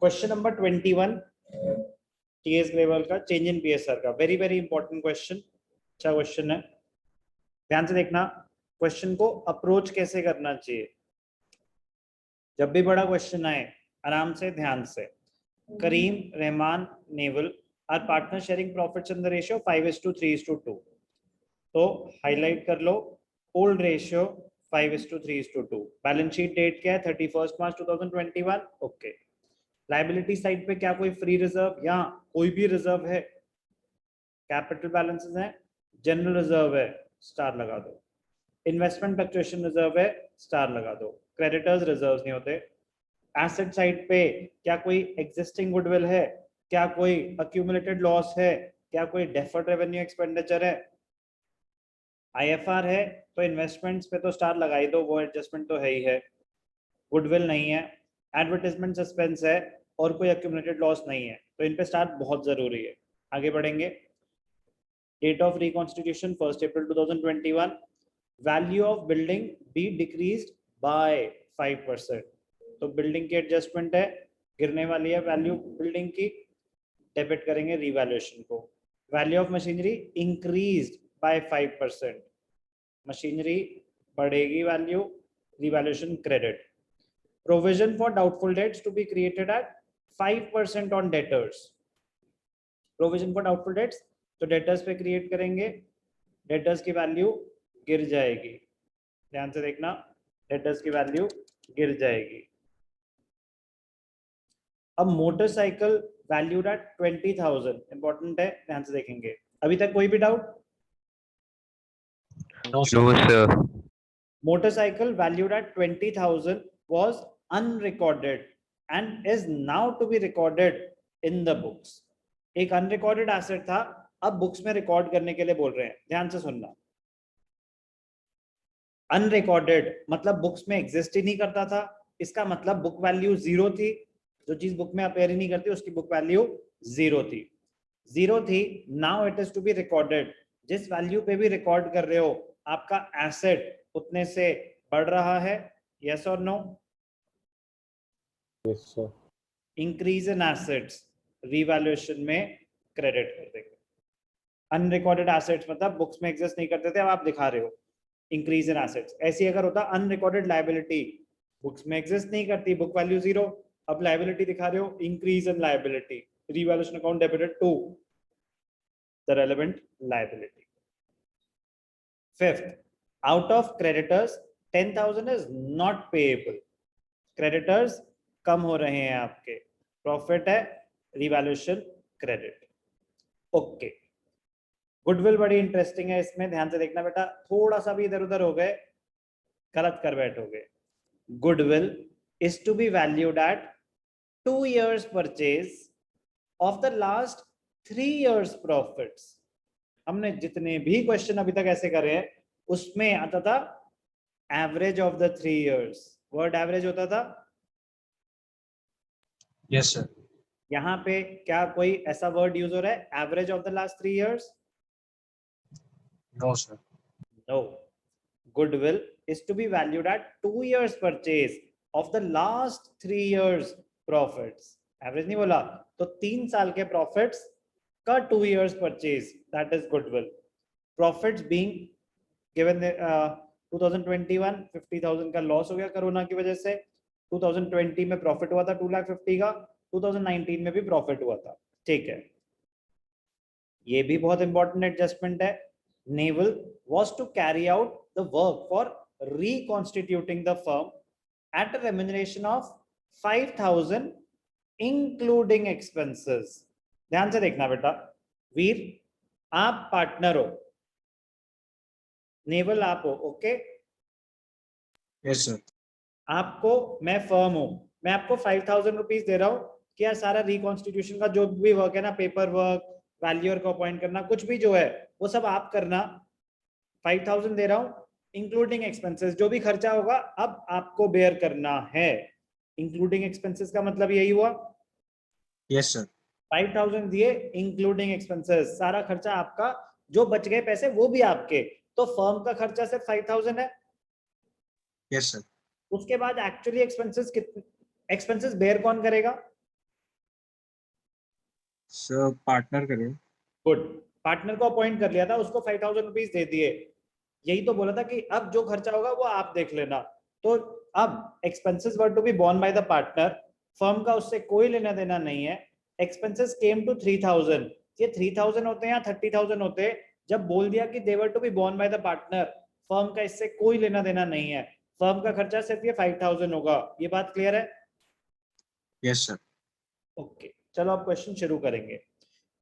Question number 21 TS Grewal का, change in PSR का, very very important question, अच्छा question है, ध्यान से देखना। क्वेश्चन को अप्रोच कैसे करना चाहिए, जब भी बड़ा क्वेश्चन आए आराम से ध्यान से। Karim, Rahman, Naval are partner sharing profits in the ratio 5:3:2। तो हाईलाइट कर लो, old ratio 5:3:2। Balance sheet date क्या है, 31 मार्च 2021। ओके, लाइबिलिटी साइड पे क्या कोई फ्री रिजर्व या कोई भी रिजर्व है? कैपिटल बैलेंसेस है, जनरल रिजर्व है, स्टार लगा दो। इन्वेस्टमेंट फ्लक्चुएशन रिजर्व है, स्टार लगा दो। क्रेडिटर्स रिजर्व्स नहीं होते। एसेट साइड पे क्या कोई एग्जिस्टिंग गुडविल है, क्या कोई अक्यूमुलेटेड लॉस है, क्या कोई डेफर्ड रेवेन्यू एक्सपेंडिचर है? आईएफआर है तो इन्वेस्टमेंट्स पे तो स्टार लगा ही दो, वो एडजस्टमेंट तो है ही है। गुडविल नहीं है, एडवर्टाइजमेंट सस्पेंस है और कोई अक्यूमुलेटेड लॉस नहीं है, तो इन पे स्टार बहुत जरूरी है। आगे बढ़ेंगे। Date of reconstitution 1 April 2021। Value of building be decreased by 5%। तो बिल्डिंग की एडजस्टमेंट है, गिरने वाली है वैल्यू बिल्डिंग की, डेबिट करेंगे रीवैल्यूएशन को। Value of machinery increased by 5%, machinery बढ़ेगी value, revaluation credit. Provision for doubtful debts to be created at 5% on debtors. Provision for doubtful debts तो डेटर्स पे क्रिएट करेंगे, डेटर्स की वैल्यू गिर जाएगी, ध्यान से देखना, डेटर्स की वैल्यू गिर जाएगी। अब मोटरसाइकिल वैल्यूड एट 20,000, इंपॉर्टेंट है, ध्यान से देखेंगे। अभी तक कोई भी doubt? No, sir. Motorcycle valued at 20,000 was unrecorded and is now to be recorded in the books. एक अनरिकॉर्डेड एसेट था, अब बुक्स में रिकॉर्ड करने के लिए बोल रहे हैं, ध्यान से सुनना। अनरिकॉर्डेड मतलब बुक्स में एग्जिस्ट ही नहीं करता था, इसका मतलब बुक वैल्यू जीरो थी। जो चीज बुक में अपेयर ही नहीं करती उसकी बुक वैल्यू जीरो थी, जीरो थी। Now it is to be recorded, जिस वैल्यू पे भी रिकॉर्ड कर रहे हो आपका एसेट उतने से बढ़ रहा है, यस और no? Yes, sir. Increase in assets revaluation में क्रेडिट कर देंगे। अनरिकॉर्डेड एसेट्स मतलब बुक्स में एग्जिस्ट नहीं करते थे, अब आप दिखा रहे हो इंक्रीज इन एसेट्स। ऐसी अगर होता अनरिकॉर्डेड लायबिलिटी, बुक्स में एग्जिस्ट नहीं करती, बुक वैल्यू जीरो, अब लायबिलिटी दिखा रहे हो increase in liability, revaluation account debited to the relevant liability. Fifth, out of creditors 10,000 is not payable, creditors कम हो रहे हैं आपके, प्रॉफिट है, रिवैल्यूएशन क्रेडिट। ओके, गुडविल बड़ी इंटरेस्टिंग है, इसमें ध्यान से देखना बेटा, थोड़ा सा भी इधर उधर हो गए गलत कर बैठोगे। Goodwill is to be valued at 2 years purchase of the last 3 years profits। हमने जितने भी क्वेश्चन अभी तक ऐसे करे हैं उसमें आता था average of the 3 years, word average होता था। Yes, sir. यहाँ पे क्या कोई ऐसा वर्ड यूज हो रहा है, average of the last 3 years? No, sir. No, goodwill is to be valued at 2 years purchase of the last 3 years profits। Average नहीं बोला, तो 3 साल के प्रॉफिट्स का 2 years purchase, that is goodwill. Profits being given 2021 50,000 का loss हो गया corona की वजह से, 2020 में प्रॉफिट हुआ था 2,50,000 का, 2019 में भी प्रॉफिट हुआ था, ठीक है। ये भी बहुत इंपॉर्टेंट एडजस्टमेंट है। Naval was to carry out the work for reconstituting the firm at a remuneration of 5,000 including expenses. ध्यान से देखना बेटा, वीर आप पार्टनर हो, नेवल आप हो, ओके? Yes, sir. आपको, मैं फर्म हूं, मैं आपको 5,000 रुपीज दे रहा हूं कि यार सारा रिकॉन्स्टिट्यूशन का जो भी वर्क है ना, पेपर वर्क, वैल्यूअर को अपॉइंट करना, कुछ भी जो है वो सब आप करना। 5,000 दे रहा हूं इंक्लूडिंग एक्सपेंसेस, जो भी खर्चा होगा अब आपको बेयर करना है। इंक्लूडिंग एक्सपेंसेस का मतलब यही हुआ, Yes, sir. 5,000 दिए इंक्लूडिंग एक्सपेंसेस, सारा खर्चा आपका, जो बच गए पैसे वो भी आपके, तो फर्म का खर्चा सिर्फ 5,000 है। Yes, sir. उसके बाद एक्चुअली एक्सपेंसेस कितने, एक्सपेंसेस बेयर कौन करेगा? सर पार्टनर करें। गुड, पार्टनर को अपॉइंट कर लिया था, उसको 5,000 रुपीज दे दिए। यही तो बोला था कि अब जो खर्चा होगा वो आप देख लेना। तो अब expenses were to be borne by the partner, firm का उससे कोई लेना देना नहीं है। एक्सपेंसेस केम टू 3,000, ये 3,000 होते हैं या 30,000 होते हैं, जब बोल दिया कि they were to be borne by the partner, firm का इससे कोई लेना देना नहीं है, फर्म का खर्चा सिर्फ ये 5,000 होगा। ये बात क्लियर है? Yes sir. ओके, चलो अब क्वेश्चन शुरू करेंगे।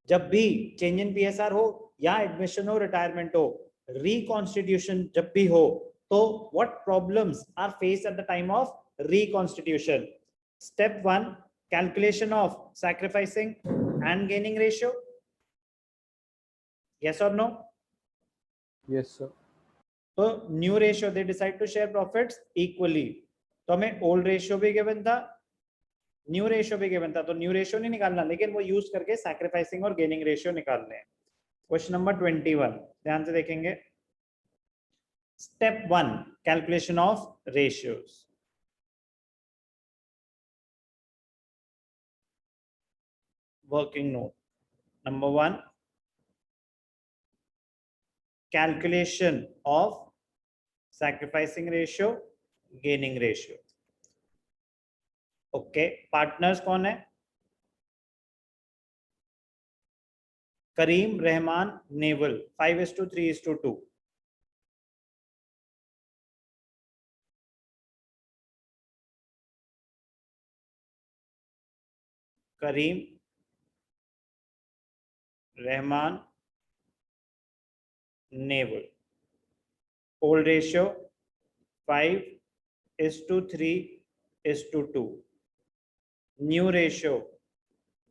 जब भी चेंज इन पीएसआर हो या एडमिशन हो, रिटायरमेंट हो, रिकॉन्स्टिट्यूशन जब भी हो, तो what problems are faced at the time of reconstitution? Step 1, calculation of sacrificing and gaining ratio, yes और नो? Yes sir. तो new ratio, they decide to share profits equally. तो हमें ओल्ड रेशियो भी given था, new ratio भी given था, तो new ratio नहीं निकालना, लेकिन वो यूज करके सैक्रिफाइसिंग और गेनिंग रेशियो निकालने हैं। क्वेश्चन नंबर 21 ध्यान से देखेंगे। Step 1, calculation of ratios. Working note number 1, calculation of sacrificing ratio, gaining ratio. Okay, partners कौन है? Karim, Rahman, Naval, 5:3:2। Karim, Rahman, Naval. Old ratio 5:3:2। New ratio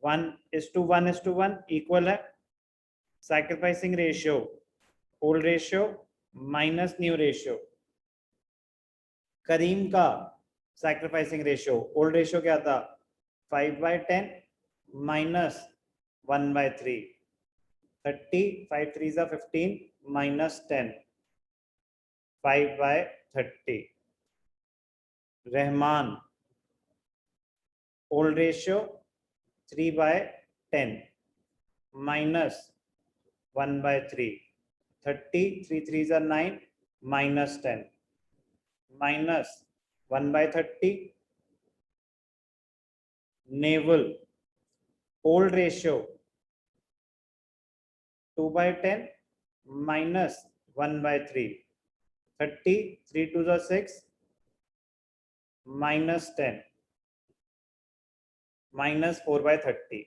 1:1:1 equal है। Sacrificing ratio, old ratio minus new ratio. Karim का sacrificing ratio, old ratio क्या था? 5/10 minus 1/3, 30, 5 3 15 minus 10, 5/30। Rahman, old ratio 3/10 minus 1/3, 30, 3 3 9 minus 10, minus 1/30। Naval, old ratio 2/10 minus 1/3, 30, 3 2 6 minus 10, minus 4/30।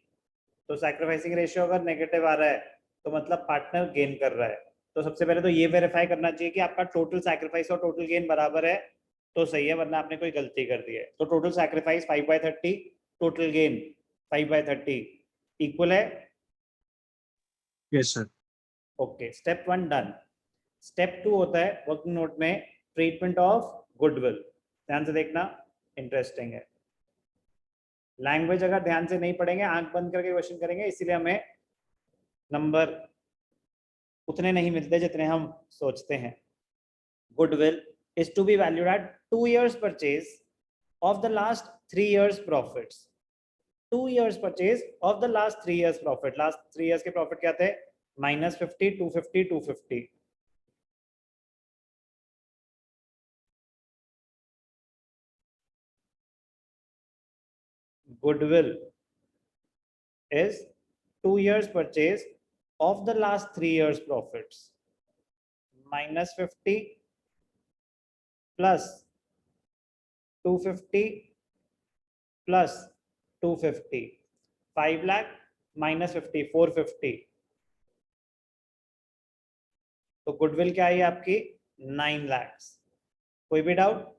तो sacrificing ratio अगर negative आ रहा है तो मतलब पार्टनर गेन कर रहा है। तो सबसे पहले तो ये वेरीफाई करना चाहिए कि आपका टोटल सैक्रिफाइस और टोटल गेन बराबर है, तो सही है, वरना आपने कोई गलती कर दी है। तो total sacrifice 5/30, total gain 5/30 equal है। Yes sir. Okay, step 1 done. Step 2 होता है वर्किंग नोट में ट्रीटमेंट ऑफ गुडविल। ध्यान से देखना, इंटरेस्टिंग है। लैंग्वेज अगर ध्यान से नहीं पढ़ेंगे, आंख बंद करके क्वेश्चन करेंगे, इसीलिए हमें नंबर उतने नहीं मिलते जितने हम सोचते हैं। Goodwill is to be valued at 2 years purchase of the last 3 years profits। 2 years purchase of the last 3 years profit। Last 3 years के प्रॉफिट क्या थे? -50, 250, 250। goodwill is 2 years purchase of the last 3 years profits, -50 plus 250 plus 250, 5 lakh minus 50, 450। तो goodwill क्या आई आपकी? 9 lakhs। कोई भी doubt?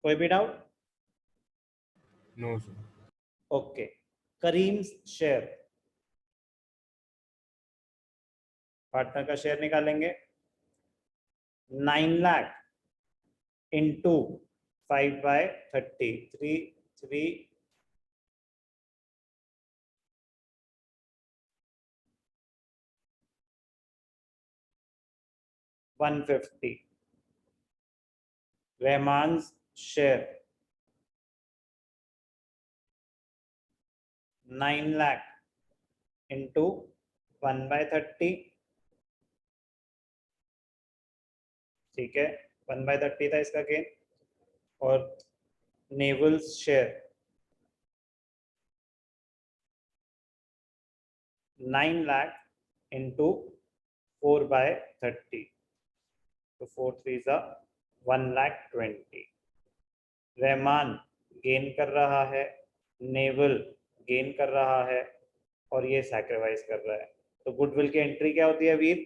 कोई भी doubt? No sir. Okay, Karim's share, partner का शेयर निकालेंगे। 9 lakh into 5/30, 3 150। Rahman share 9 lakh into 1/30, ठीक है, 1/30 था इसका गेन, और नेवल्स शेयर 9 लाख इंटू 4/30, तो 4 3 जा 1,20,000। रहमान गेन कर रहा है, नेवल गेन कर रहा है, और ये सैक्रिफाइस कर रहा है। तो गुडविल की एंट्री क्या होती है Veer?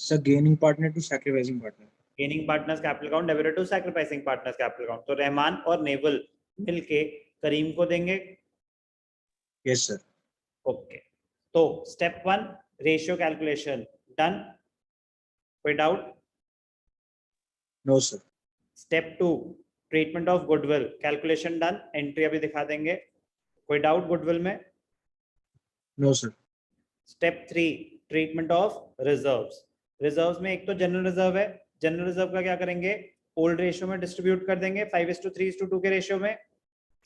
Sir gaining partner to sacrificing partner. Gaining partners capital account debited to sacrificing partners capital account. तो रहमान और नेवल मिलके करीम को देंगे। Yes sir. ओके, तो स्टेप 1 रेशियो कैलकुलेशन डन, कोई doubt? No sir. Step 2 treatment of goodwill calculation done, entry अभी दिखा देंगे, कोई डाउट गुडविल में? No sir. Step 3 treatment of reserves. Reserves में एक तो जनरल रिजर्व है, जनरल रिजर्व का क्या करेंगे? ओल्ड रेशियो में डिस्ट्रीब्यूट कर देंगे, 5:3:2 के रेशियो में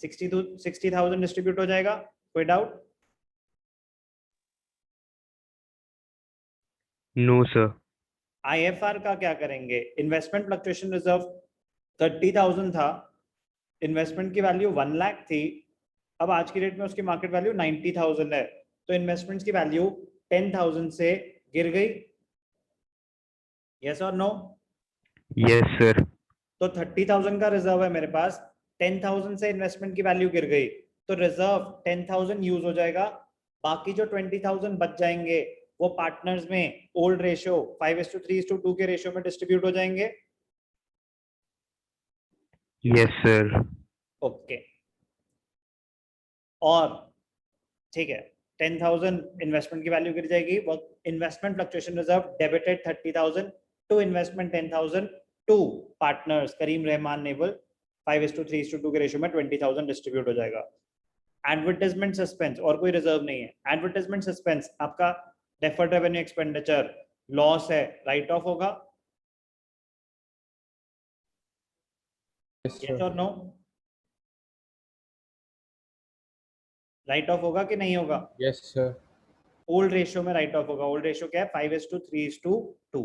60,000 डिस्ट्रीब्यूट हो जाएगा, कोई डाउट? No sir. आईएफआर का क्या करेंगे? इन्वेस्टमेंट फ्लक्चुएशन रिजर्व 30,000 था, इन्वेस्टमेंट की वैल्यू 1 लाख थी, अब आज की डेट में उसकी मार्केट वैल्यू 90,000 है, तो इन्वेस्टमेंट्स की वैल्यू 10,000 से गिर गई, यस और नो? Yes sir. तो 30,000 का रिजर्व है मेरे पास, 10,000 से इन्वेस्टमेंट की वैल्यू गिर गई, तो रिजर्व 10,000 यूज हो जाएगा, बाकी जो 20,000 बच जाएंगे वो पार्टनर्स में ओल्ड रेशियो 5:3:2 के रेशियो में डिस्ट्रीब्यूट हो जाएंगे। Yes sir. ओके, और ठीक है, 10,000 इन्वेस्टमेंट की वैल्यू गिर जाएगी, वो investment fluctuation reserve debited 30,000 to investment 10,000 to partners Karim Rahman Naval 5:3:2 के रेशियो में 20,000 डिस्ट्रीब्यूट हो जाएगा। एडवर्टाइजमेंट सस्पेंस, और कोई रिजर्व नहीं है, एडवर्टाइजमेंट सस्पेंस आपका डेफर्ड रेवेन्यू एक्सपेंडिचर लॉस है, राइट ऑफ होगा, Yes, यस sir. और नो? राइट ऑफ होगा कि नहीं होगा? Yes, sir. ओल्ड रेशियो में राइट ऑफ होगा, ओल्ड रेशियो क्या है? 5:3:2।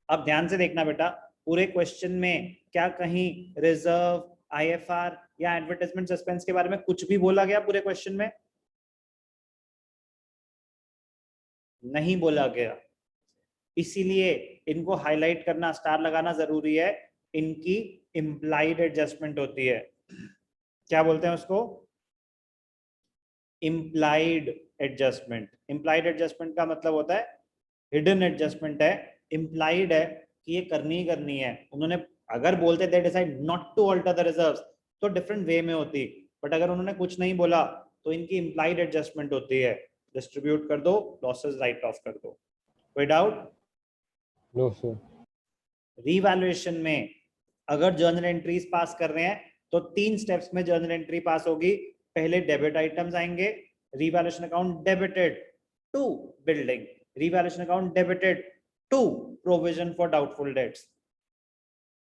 अब ध्यान से देखना बेटा, पूरे क्वेश्चन में क्या कहीं रिजर्व, आईएफआर या एडवर्टाइजमेंट सस्पेंस के बारे में कुछ भी बोला गया? पूरे क्वेश्चन में नहीं बोला गया, इसीलिए इनको हाईलाइट करना, स्टार लगाना जरूरी है। इनकी इम्प्लाइड एडजस्टमेंट होती है, क्या बोलते हैं उसको? Implied adjustment. इम्प्लाइड एडजस्टमेंट का मतलब होता है हिडन एडजस्टमेंट है, इम्प्लाइड है कि ये करनी ही करनी है। उन्होंने अगर बोलते they decide not to alter the reserves तो डिफरेंट वे में होती, बट अगर उन्होंने कुछ नहीं बोला तो इनकी इम्प्लाइड एडजस्टमेंट होती है, डिस्ट्रीब्यूट कर दो, लॉसेस राइट ऑफ कर दो, कोई डाउट? No, sir. रीवैल्यूएशन में अगर जर्नल एंट्रीज पास कर रहे हैं तो 3 स्टेप्स में जर्नल एंट्री पास होगी। पहले डेबिट आइटम्स आएंगे, revaluation account debited to building, revaluation account debited to provision for doubtful debts,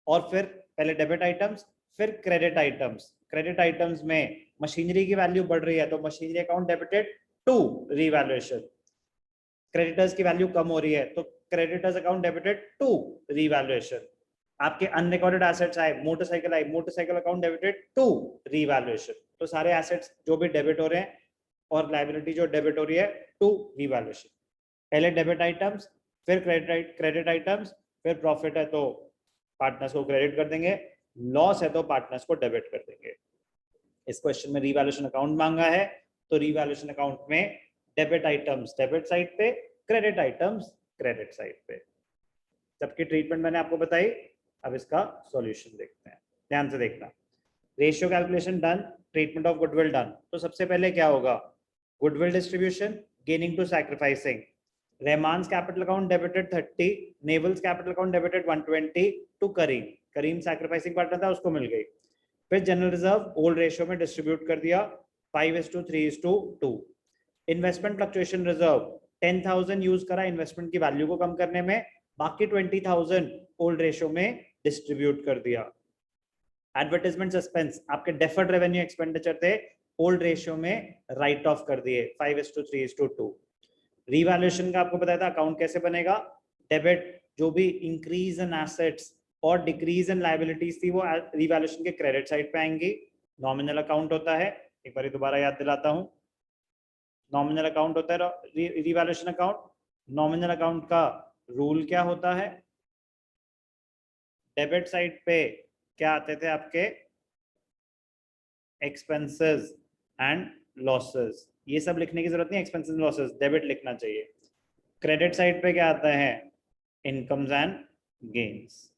और फिर पहले डेबिट आइटम्स फिर क्रेडिट आइटम्स। क्रेडिट आइटम्स में मशीनरी की वैल्यू बढ़ रही है तो machinery account debited to revaluation, creditors की वैल्यू कम हो रही है तो creditors account debited to revaluation. आपके अनरिकॉर्डेड एसेट्स आए, मोटरसाइकिल आई, motorcycle account debited to revaluation. तो सारे एसेट्स जो भी डेबिट हो रहे हैं और लायबिलिटी जो डेबिट हो रही है टू रीवैल्यूएशन। पहले डेबिट आइटम्स फिर क्रेडिट आइटम्स, फिर प्रॉफिट है तो पार्टनर्स को क्रेडिट कर देंगे, लॉस है तो पार्टनर्स को डेबिट कर देंगे। इस क्वेश्चन में रीवैल्यूएशन अकाउंट मांगा है तो रीवैल्यूएशन अकाउंट में डेबिट आइटम्स डेबिट साइड पे, क्रेडिट आइटम्स क्रेडिट साइड पे। सबकी ट्रीटमेंट मैंने आपको बताई, अब इसका सॉल्यूशन देखते हैं, ध्यान से देखना। Ratio calculation done, treatment of goodwill done. तो सबसे पहले क्या होगा? Goodwill distribution gaining to sacrificing. Rahman's capital account debited 30, Naval's capital account debited 120 to Karim, Karim sacrificing partner था उसको मिल गई। फिर जनरल रिजर्व ओल्ड रेशियो में डिस्ट्रीब्यूट कर दिया 5:3:2। इन्वेस्टमेंट फ्लक्चुएशन रिजर्व 10,000 यूज करा इन्वेस्टमेंट की वैल्यू को कम करने में, बाकी 20,000 ओल्ड रेशियो में डिस्ट्रीब्यूट कर दिया। एडवर्टाइजमेंट सस्पेंस आपके डेफर्ड रेवेन्यू एक्सपेंडिचर थे, ओल्ड रेशियो में राइट ऑफ कर दिए 5:3:2। रिवैल्यूएशन का आपको बताया था अकाउंट कैसे बनेगा, डेबिट जो भी इंक्रीज इन एसेट्स और डिक्रीज इन लायबिलिटीज थी वो रिवैल्यूएशन के क्रेडिट साइड पे आएंगी। नॉमिनल अकाउंट होता है, एक बार दोबारा याद दिलाता हूं, नॉमिनल अकाउंट होता है रिवैल्यूएशन अकाउंट। नॉमिनल अकाउंट का रूल क्या होता है, डेबिट साइड पे क्या आते थे आपके एक्सपेंसेस एंड लॉसेस, ये सब लिखने की जरूरत नहीं, एक्सपेंसेस लॉसेस डेबिट लिखना चाहिए। क्रेडिट साइड पे क्या आता है, incomes and gains,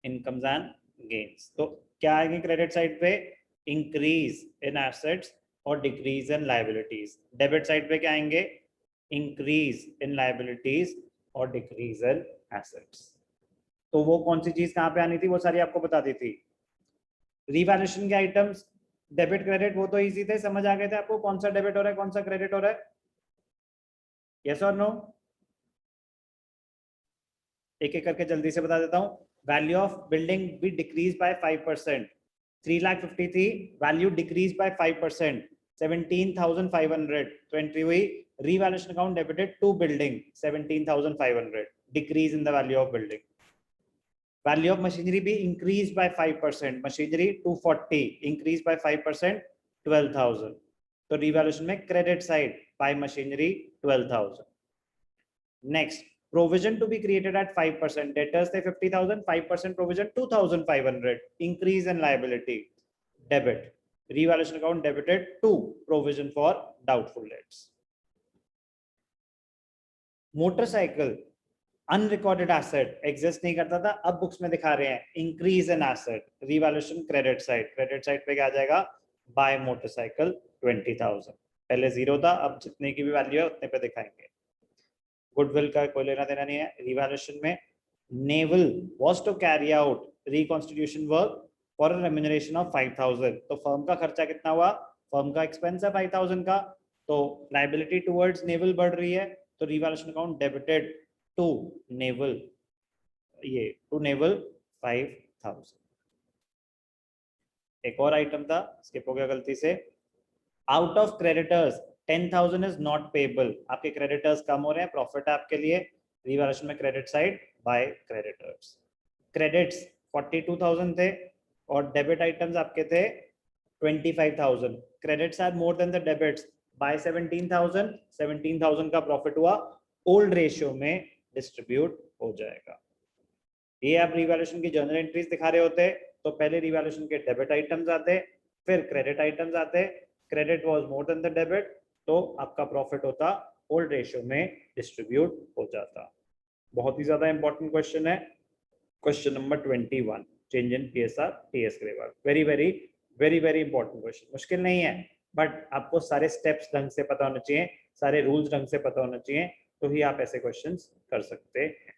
incomes and gains. तो क्या आएगी क्रेडिट साइड पे, इंक्रीज इन एसेट्स और decrease in liabilities. Debit side पे क्या आएंगे, इंक्रीज इन लायबिलिटीज और डिक्रीज इन एसेट्स। तो वो कौन सी चीज कहां पे आनी थी वो सारी आपको बता दी थी। रिवैल्यूएशन के आइटम्स डेबिट क्रेडिट वो तो इजी थे, समझ आ गए थे आपको कौन सा डेबिट हो रहा है कौन सा क्रेडिट हो रहा है, यस और नो। एक एक करके जल्दी से बता देता हूं। वैल्यू ऑफ बिल्डिंग भी डिक्रीज बाय 5%, 3,50,000 थी, वैल्यू डिक्रीज बाय 5%, 17,500 तो एंट्री हुई revaluation account debited to building 17,500, decrease in the value of building. Value of machinery भी increase by 5%, machinery 240 increase by 5%, 12,000। तो रिवैल्यूएशन में credit side by machinery 12,000। Next, provision to be created at 5%, debtors थे 50,000, 5% provision 2,500, increase in liability, debit, revaluation account debited to provision for doubtful debts। Motorcycle unrecorded asset exist नहीं करता था, अब books में दिखा रहे हैं increase in asset, revaluation credit side, credit side पे क्या आ जाएगा, बाय मोटरसाइकिल 20,000, पहले जीरो था अब जितने की भी वैल्यू है उतने पे दिखाएंगे। गुडविल का कोई लेना देना नहीं है। रिवैल्यूएशन में Naval was to carry out reconstitution work for a remuneration of 5,000, तो फर्म का खर्चा कितना हुआ, फर्म का एक्सपेंस है 5,000 का, तो लायबिलिटी टुवर्ड्स नेवल बढ़ रही है, तो revaluation account debited to Naval, ये टू नेवल 5,000। एक और आइटम था स्किप हो गया गलती से, out of creditors 10,000 is not payable, आपके क्रेडिटर्स कम हो रहे हैं, प्रॉफिट है आपके लिए, रिवैल्यूएशन में credit side by creditors. Credits 42,000 थे और डेबिट आइटम्स आपके थे 25,000, credits are more than the debits by 17,000, 17,000 का प्रॉफिट हुआ, ओल्ड रेशियो में डिस्ट्रीब्यूट हो जाएगा। ये आप रिवैल्यूएशन की जर्नल एंट्रीज दिखा रहे होते, तो पहले रिवैल्यूएशन के डेबिट आइटम्स आते, फिर क्रेडिट आइटम्स आते, credit was more than the debit, तो आपका प्रॉफिट होता ओल्ड रेशियो में डिस्ट्रीब्यूट हो जाता। बहुत ही ज्यादा इंपॉर्टेंट क्वेश्चन है, question number 21, change in PSR TS Grewal, very very very very important question. मुश्किल नहीं है बट आपको सारे स्टेप्स ढंग से पता होने चाहिए, सारे रूल्स ढंग से पता होना चाहिए, तो ही आप ऐसे क्वेश्चंस कर सकते हैं।